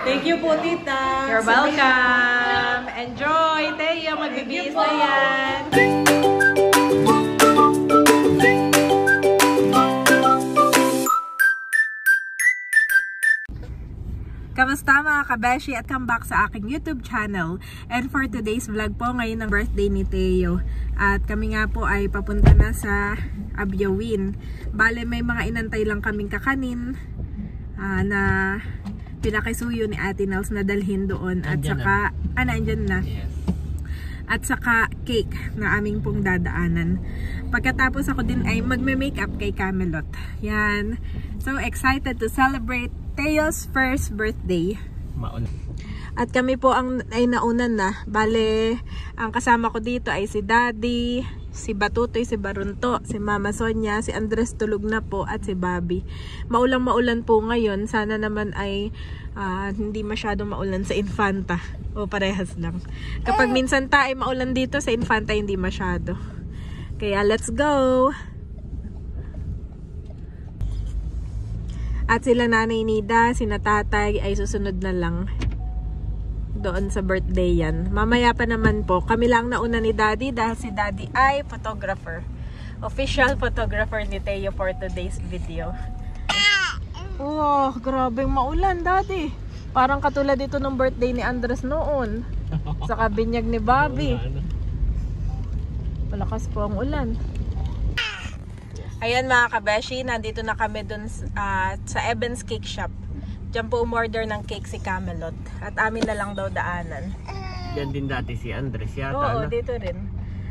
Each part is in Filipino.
Thank you po, tita. You're welcome. Enjoy, Teo. Magbibihis na yan. Kamusta mga kabeshi at come back sa aking YouTube channel. And for today's vlog po, ngayon ang birthday ni Teo. At kami nga po ay papunta na sa Abyawin. Bale, may mga inantay lang kaming kakanin na pinakisuyo ni Ate Nels na dalhin doon. At saka, nandyan na. Yes. At saka cake na aming pong dadaanan. Pagkatapos ako din ay magme-makeup kay Camelot. Yan. So excited to celebrate Teo's first birthday. Mauna. At kami po ay naunan na. Bale, ang kasama ko dito ay si Daddy, si Batutoy, si Barunto, si Mama Sonia, si Andres tulog na po, at si Bobby. Maulang-maulan po ngayon. Sana naman ay hindi masyadong maulan sa Infanta. O parehas lang. Kapag minsan ay maulan dito, sa Infanta hindi masyado. Kaya let's go! At sila Nanay Nida, sina Tatay ay susunod na lang doon sa birthday yan. Mamaya pa naman po. Kami lang nauna ni Daddy dahil si Daddy ay photographer. Official photographer ni Teo for today's video. Oh, grabe maulan, Daddy. Parang katulad dito ng birthday ni Andres noon. Sa kabinyag ni Bobby. Malakas po ang ulan. Ayan mga kabeshi, nandito na kami dun sa Evans Cake Shop. Diyan po umorder ng cake si Camelot. At amin na lang daw daanan. Diyan din dati si Andres yata. Oo, dito rin.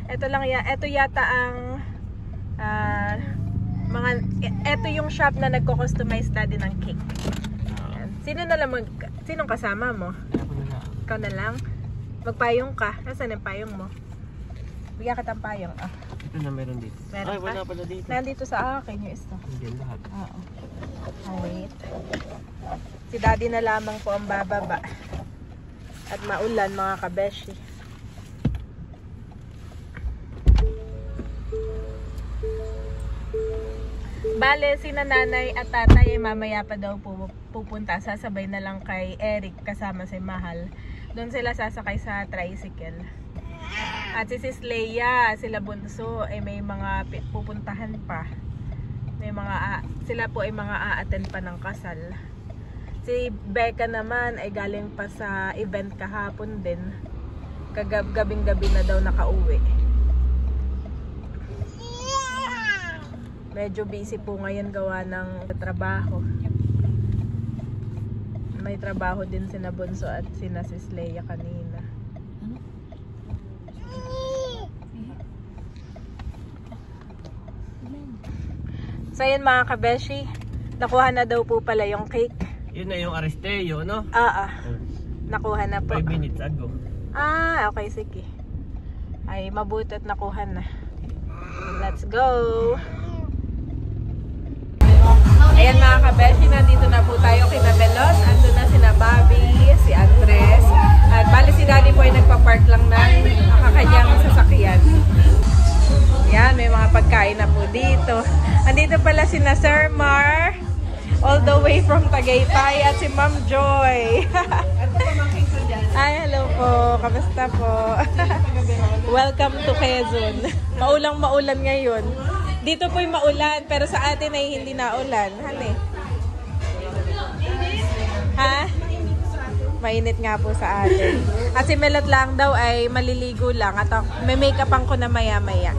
Ito yata ang ito yung shop na nagko-customize daddy ng cake. Sinong kasama mo? Ikaw na lang? Magpayong ka. Nasaan ang payong mo? Bigyan ka ng payong. Ito na meron dito. Meron ay, wala pala dito. Nandito sa akin yung isa. Hindi lahat. Oo. Wait. Si Daddy na lamang po ang bababa. At maulan mga kabeshi. Bale, sina Nanay at Tatay ay mamaya pa daw pupunta. Sasabay na lang kay Eric kasama si Mahal. Doon sila sasakay sa tricycle. At si Sis Leia, sila Bunso ay may mga pupuntahan pa. Sila po ay mga a-attend pa ng kasal. Si Becca naman ay galing pa sa event kahapon din. Gabing-gabi na daw nakauwi. Medyo busy po ngayon gawa ng trabaho. May trabaho din sina Bunso at sina Sis Leia kanina. So yun mga kabeshi, nakuha na daw po pala yung cake. Yun na yung Aristeo, no? Nakuha na po. 5 minutes ago. Okay, sige. Ay, mabuti at nakuha na. Let's go! Ayan mga kabeshi, nandito na po tayo kina Melot. Ando na sina Bobby, si Andres. At bali si Daddy po ay nagpa-park lang ng kanyang sasakyan. Yan, may mga pagkain na po dito. Andito pala sina Sir Mar, all the way from Tagaytay, at si Ma'am Joy. Ay, hello po. Kamusta po? Welcome to Quezon. Maulang-maulan ngayon. Dito po'y maulan, pero sa atin ay hindi na ulan. Hali. Ha? Mainit nga po sa atin. At si Melot lang daw ay maliligo lang. At may make-up ang ko na maya-maya.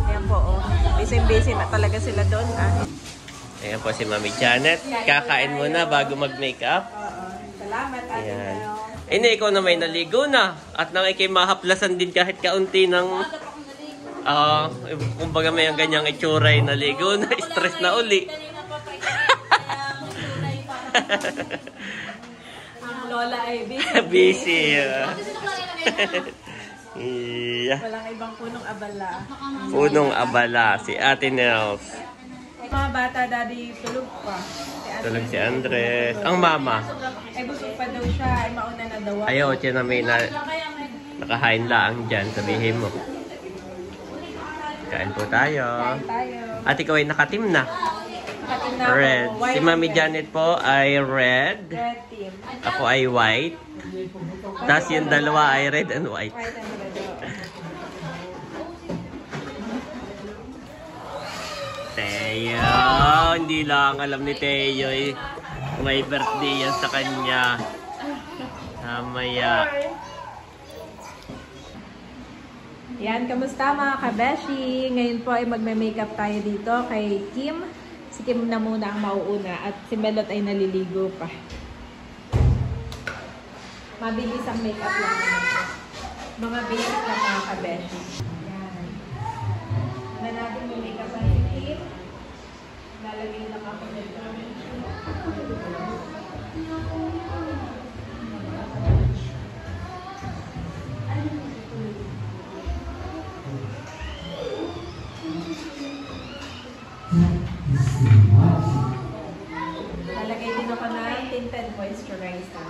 Ayan po, oh. Busy-busy na talaga sila doon. Ayan po si Mami Janet. Kakain muna bago mag-makeup. Salamat, Ate Ayan. Mel. Ikaw na may naligo na. At nakikimahaplasan din kahit kaunti ng kumbaga may ang ganyang itsuray na ligo na. Stress na uli. Ang lola ay busy. Busy. Walang ibang punong abala. Punong abala. Si Ate Nels. Mga bata, Daddy, tulog pa. Tulog si Andres. Ang mama. Ay, busog pa daw siya. Ay, mauna na daw. Ayaw, siya na may nakahain laang dyan. Sabihin mo. Kain po tayo. Kain tayo. At ikaw ay nakatim na. Nakatingna Red. ako. White Si Mami and Janet po ay red. red team. Ako ay white. Tapos yung dalawa ay red and white. White and red. Teo, hindi lang alam ni Teo eh. May birthday yan sa kanya. Mamaya. Yan, kamusta mga kabeshi? Ngayon po ay magme-makeup tayo dito kay Kim. Si Kim na muna ang mauuna at si Melot ay naliligo pa. Mabilis ang makeup lang naman. Mga basic lang mga kabeshi. Yan. Na natin yung makeup ang si Kim. Lalagay lang ako nito. Lalagay din ako ng tinted moisturizer.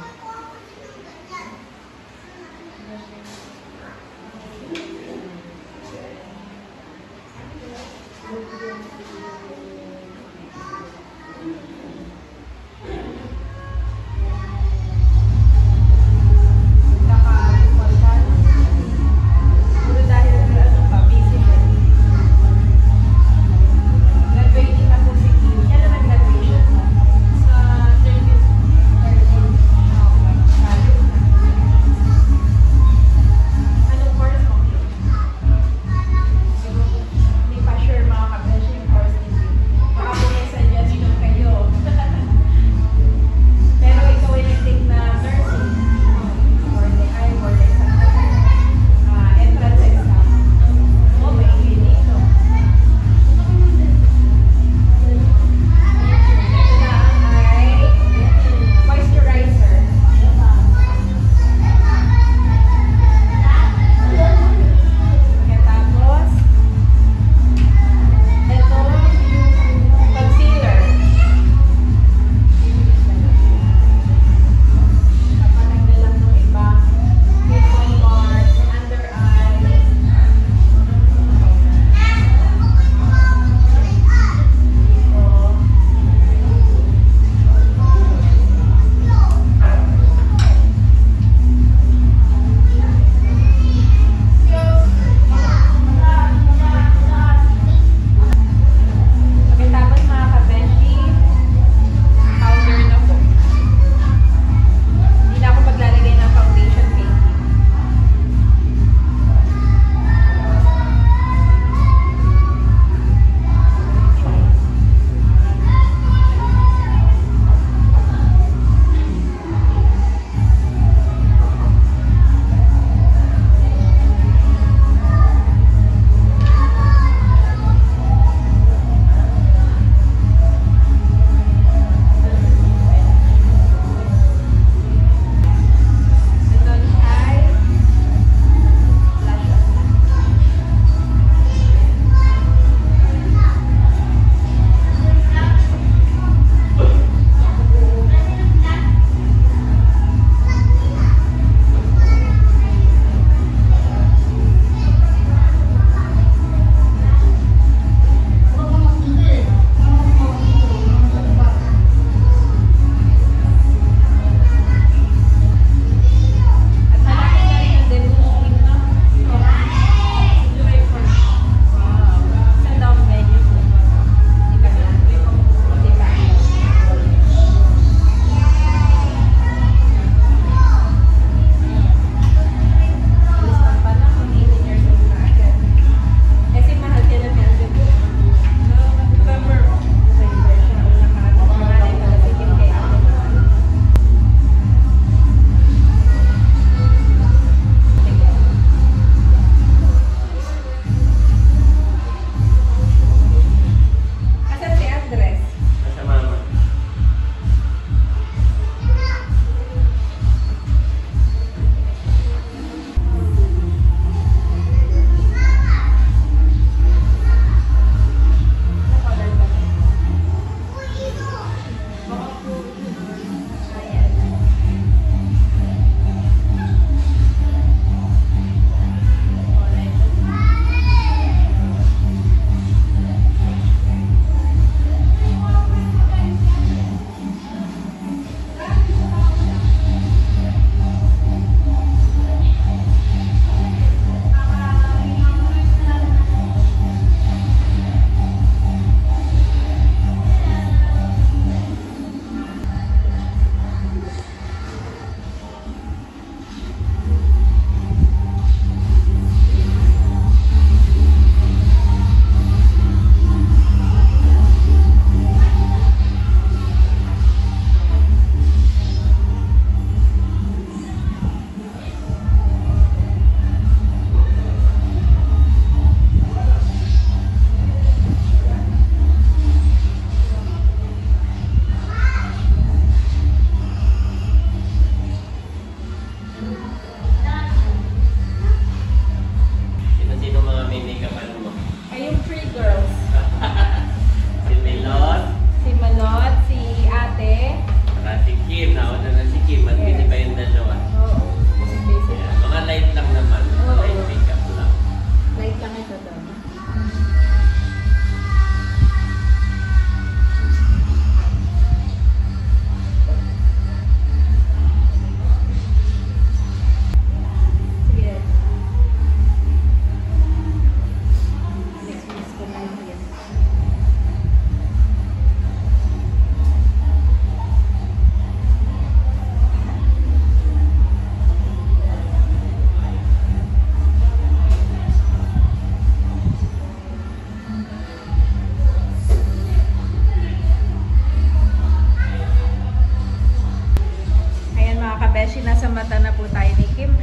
mga kabeshi, nasa mata na po tayo ni Kim.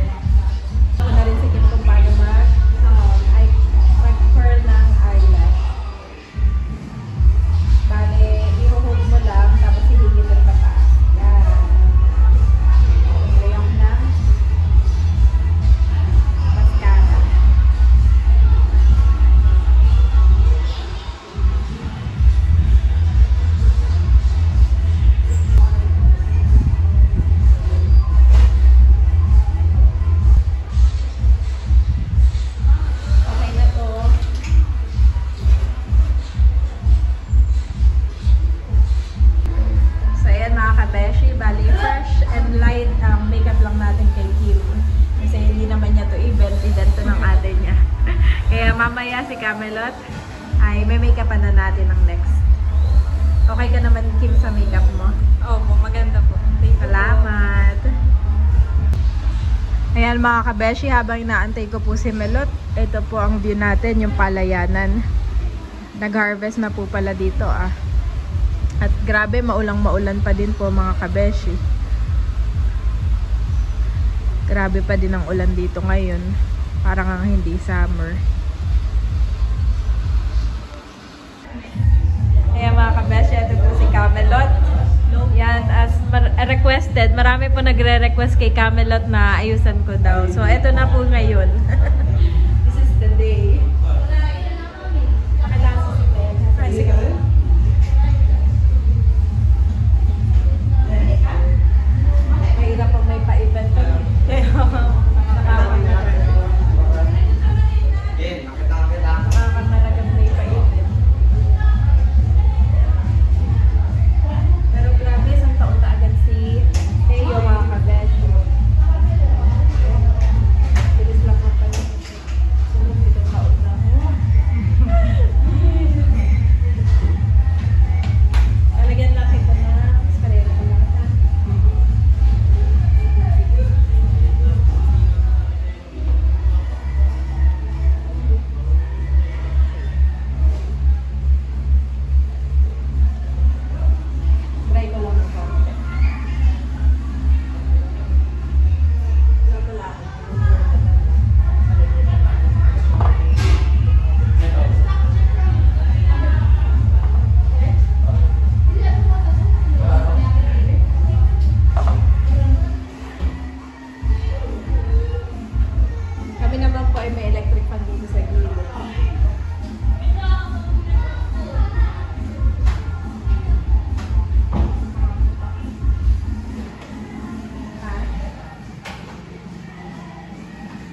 Ako na rin si Kim kung paano mag-curl ng eyelash. Bale, i-hold mo lang, tapos hihigit ang pataas. Yan. Layong ng mascara. Mamaya si Camelot ay may make-upan na natin ng next. Okay ka naman, Kim, sa make-up mo? Opo, maganda po. Salamat. Ayan mga kabeshi, habang inaantay ko po si Melot, ito po ang view natin, yung palayanan. Nag-harvest na po pala dito ah. At grabe, maulang-maulan pa din po mga kabeshi. Grabe pa din ang ulan dito ngayon. Parang ang hindi summer. Ayan mga kabeshi, ito po si Camelot. Yan, as requested, marami po nagre-request kay Camelot na ayusan ko daw. So, ito na po ngayon. This is the day. Pakilasa si Ben. Sige. Mahirap pag may pa-event.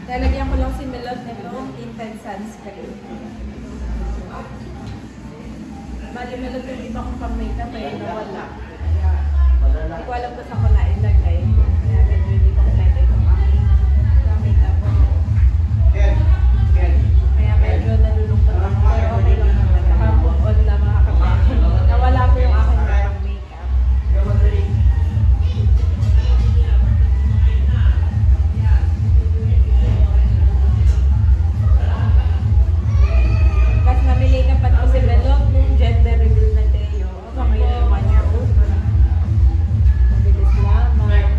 Lalagyan ko lang si Melot nitong Intense Sunscreen. Bali, Melot yung iba kong pang-makeup ay nawala. Kaya, hindi ko alam kung saan ko nailagay. Kaya, medyo hindi ko nailagay itong aking makeup ko. Kaya, medyo nalulungkot lang. Pero okay lang naman. Naka-move on na mga kapatid. Nawala ko yung aking pang-makeup. Namili-kapat ko si Melot nung gender reveal na Teo. Ako ngayon 1 year old. Mabilis lamang.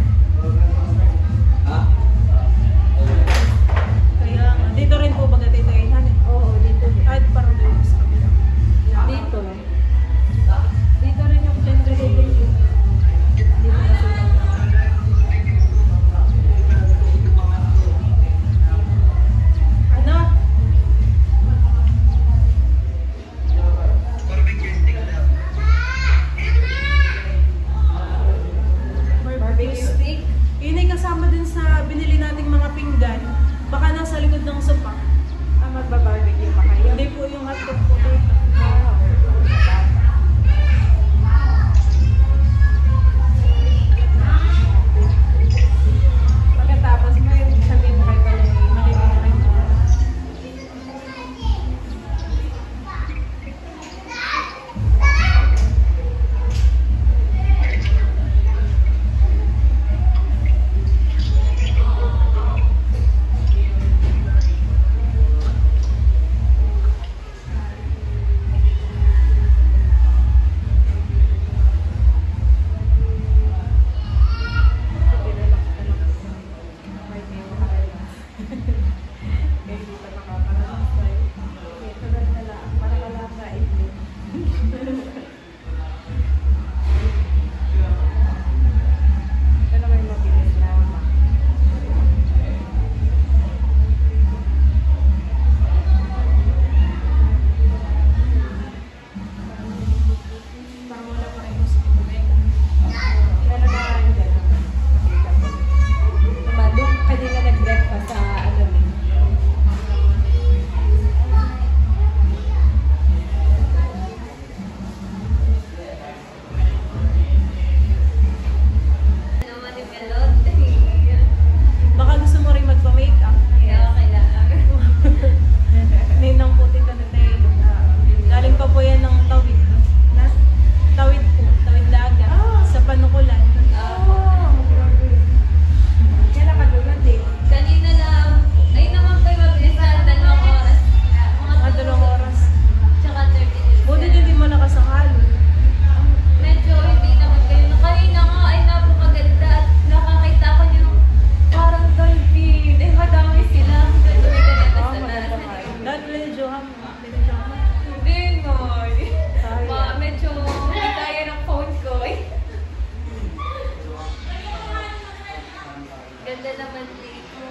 Ganda naman dito.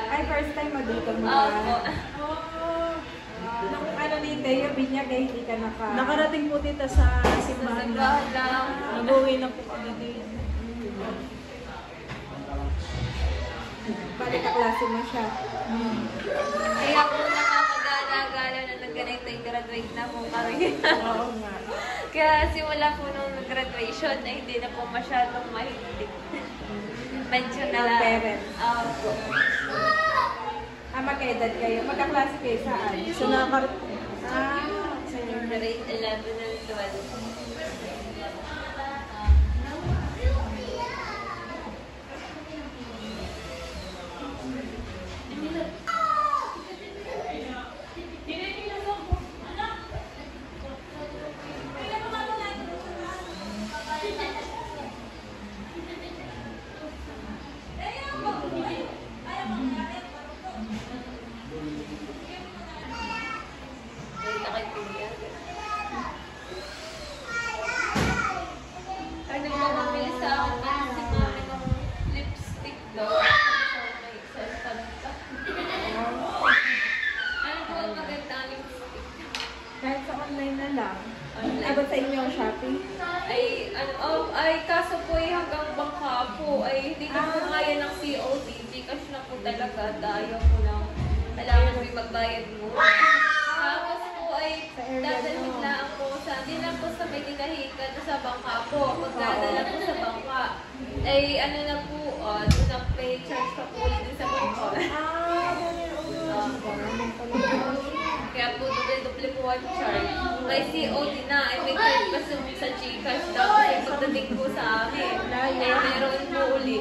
Ay, first time mo dito mo Opo. Nung ano ni Teo, binyag ay hindi ka Nakarating po dito sa simbahan Simbahan lang. Nag-uwi na po kami din. Balik kaklase mo siya. Kaya po nakakagala-gala na nag-ganito yung graduate na po kami. Oo nga. Kaya simula po nung graduation na hindi na po masyadong mahilig. Medyo na Ng lang. parents. Opo. Magkaedad kayo. Magkaklase kayo saan? So nakarating. Sa inyo. Grade 11 and 12. Ano ba mamili sa akin kasi si mami ng lipstick daw. May isa Ano po ang magandang lipstick? Kahit sa online na lang. Online. Abot sa inyo ang Shopee? Ay, kaso po hanggang bangka po, ay hindi na po kaya ng COD. Gcash na po talaga, ayaw po lang. Kailangan mo magbayad mo. Tapos po ay dadalhin lang po sa, hindi lang po sa may dinahikan sa bangka po. Magdadala po sa bangka. Ay ano na po, doon pay charge pa po ulit din sa bangka. Kaya po doble po ang charge. May COD na, ay may card pa sa Gcash daw. Kasi pagdating po sa amin, ay meron po uli.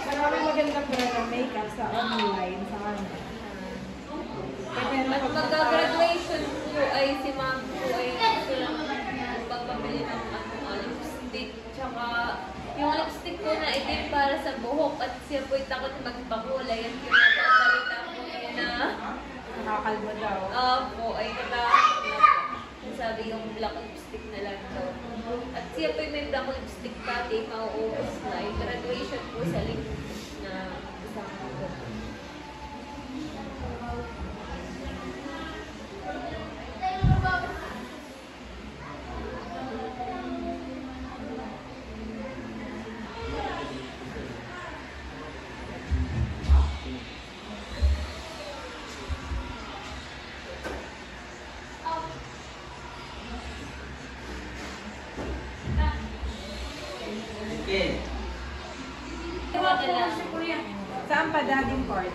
Maraming magandang brand ng makeup sa online, sa ano. At magka-graduation po ay si ma'am po ay gusto lang magpapabili ng lipstick. Tsaka yung lipstick ko na itim para sa buhok at siya po takot magpakulay at yung nagkasalita po niya na Nakakalbo daw. po ay natakot na po. Sabi yung black lipstick na lang daw. At siya po may black lipstick pati, mauubos na. Yung graduation po sa link na isang po. Saan pa dading court?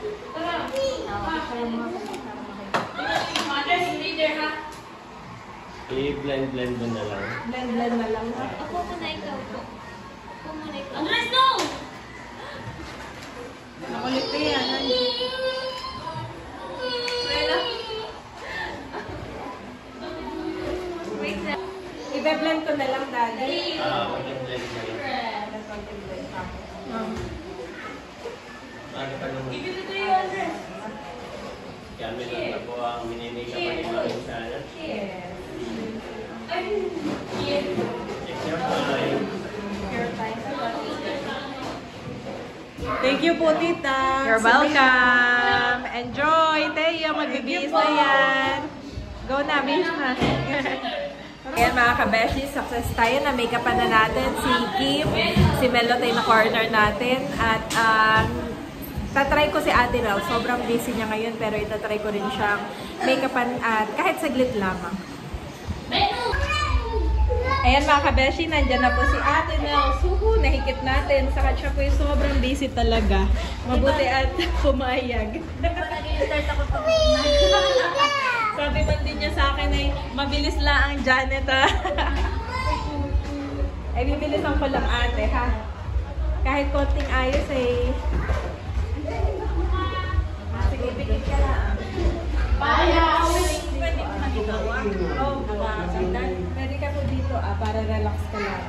I-blend-blend mo na lang. Blend-blend na lang. Ako muna ikaw po. Ako muna ikaw. Andres, no! Nakulit ko yan. Wait lang. Ibe-blend ko na lang, daddy. Mag-blend na lang. Ano pa naman? Gamit lang na po ang minimake up ni Mami sana. Yes. Thank you po, tita. You're welcome. Enjoy, Teo. Magbibihis na yan. Go na, bihis na. Ayan mga kabeshi, success tayo na make-upan na natin si Kim, si Melo tayo na corner natin. At tatry ko si Ate Rel. Sobrang busy niya ngayon pero itatry ko rin siyang make-upan at kahit saglit lamang. Ayan mga kabeshi, nandyan na po si Ate Nels. Suhu, nahikit natin. Saka siya po yung sobrang busy talaga. Mabuti at pumayag. Sabi man din niya sa akin ay mabilis lang ang Janet ha. Ay bibilisan ko lang ate ha. Kahit konting ayos ay... Sige, pikit ka lang. Pwede ko magagawa. Oo, pwede ka po dito para relax ka lang.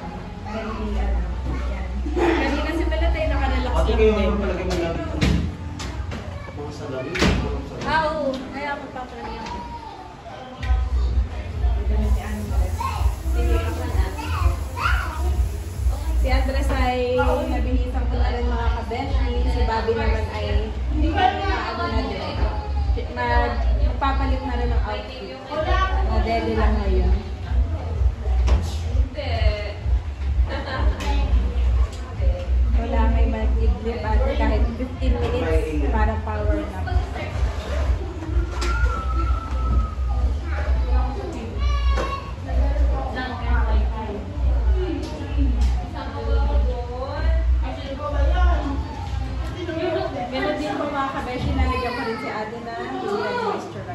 Kanina si Bella tayo nakarelax lang din. Oo, kaya ako papalagyan. Sige, ako na. Abby naman ay ano na din. Magpapalit na rin ng outfit. Nadede lang ngayon. Wala may mag-idlip at kahit 15 minutes para power nap. Meron din po mga kabeshi na nagyan pa rin si Ate na Julian Moisturizer.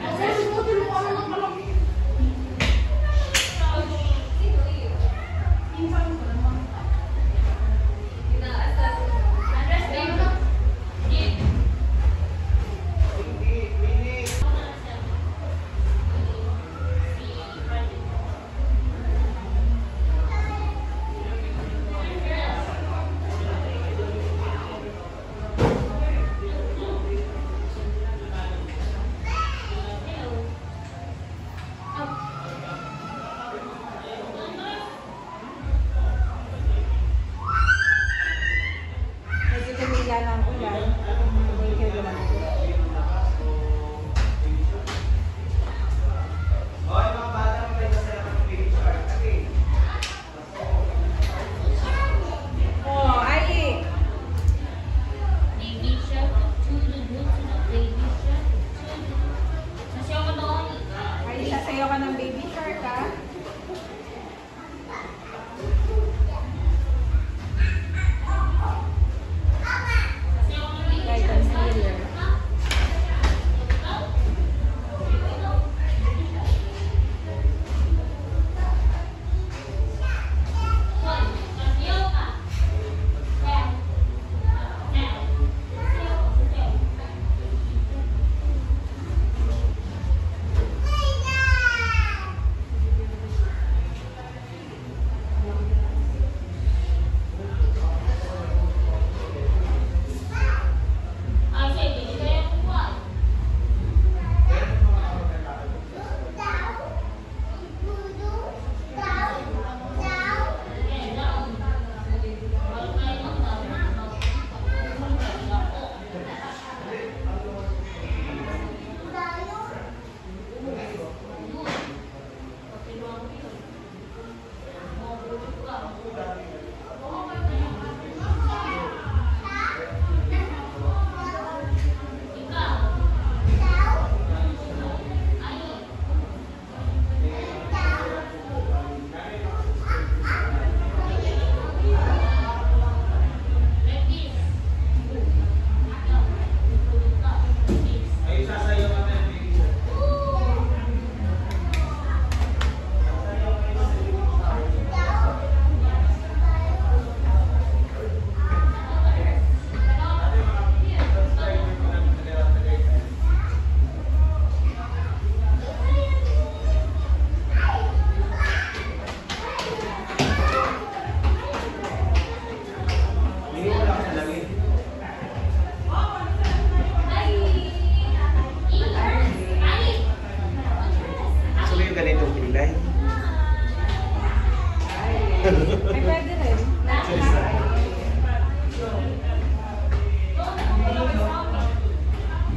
Ay, pwede rin.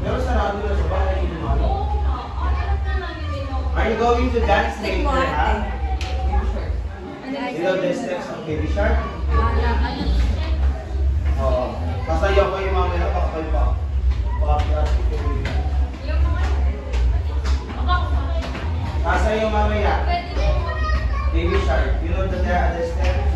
Pero sarado na sa bahay. Are you going to dance later, ha? You know the steps of Baby Shark? Oo. Sasayaw ko yung mamaya pa kayo pa. Paka-plastic yung video. Sasayaw mamaya. Baby Shark. You know the steps?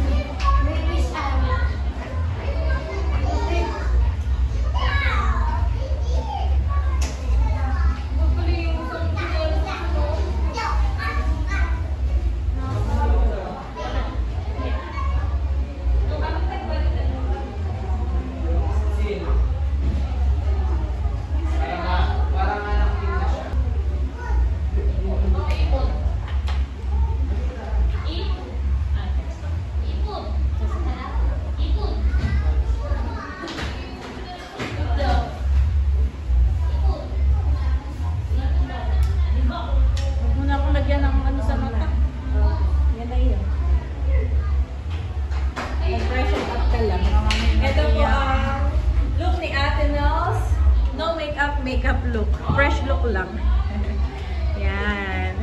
No makeup look. Fresh look lang. Yan.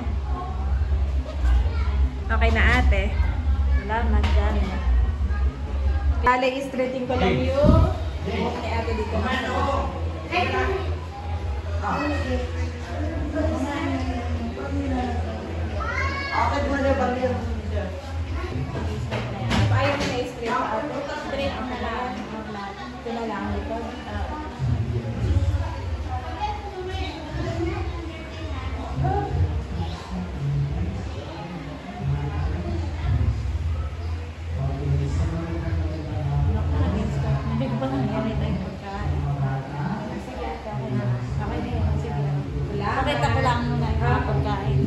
Okay na ate. Salamat dyan. Kala i-straighten ko lang yung kay ate dito. Akit mo na ba yun? Ayaw mo na i-straight sa ate. Straight ang lang. Ito na lang dito. Pakita ko lang muna yung pagkain.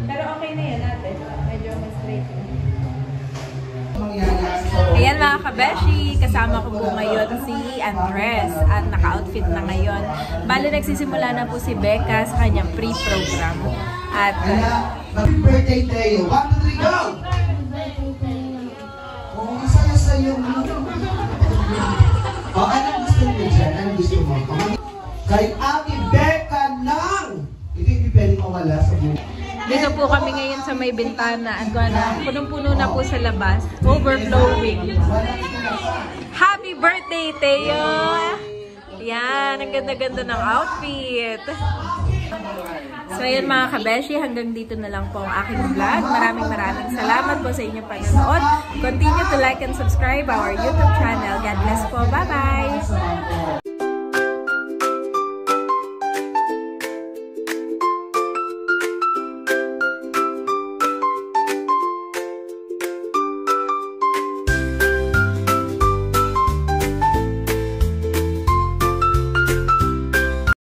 Pero okay na yan ate. Medyo mas straight. Mangyayari. Ayan mga kabeshi, kasama ko po ngayon si Andres at naka-outfit na ngayon. Bale, nagsisimula na po si Becca sa kanyang pre-program. At Happy birthday, Teo. 1, 2, 3, go! Oh, masaya sa'yo. Oh, anong gusto mo dyan? Anong gusto mo? Kay Ate Becca ng... Ito hindi pwedeng mawala sa buhay. dito po kami ngayon sa may bintana at punong-puno na po sa labas. Overflowing. Happy birthday, Teo! Yan, ang ganda-ganda ng outfit. So yun mga kabeshi, hanggang dito na lang po ang aking vlog. Maraming salamat po sa inyong panonood. Continue to like and subscribe our YouTube channel. God bless po. Bye-bye!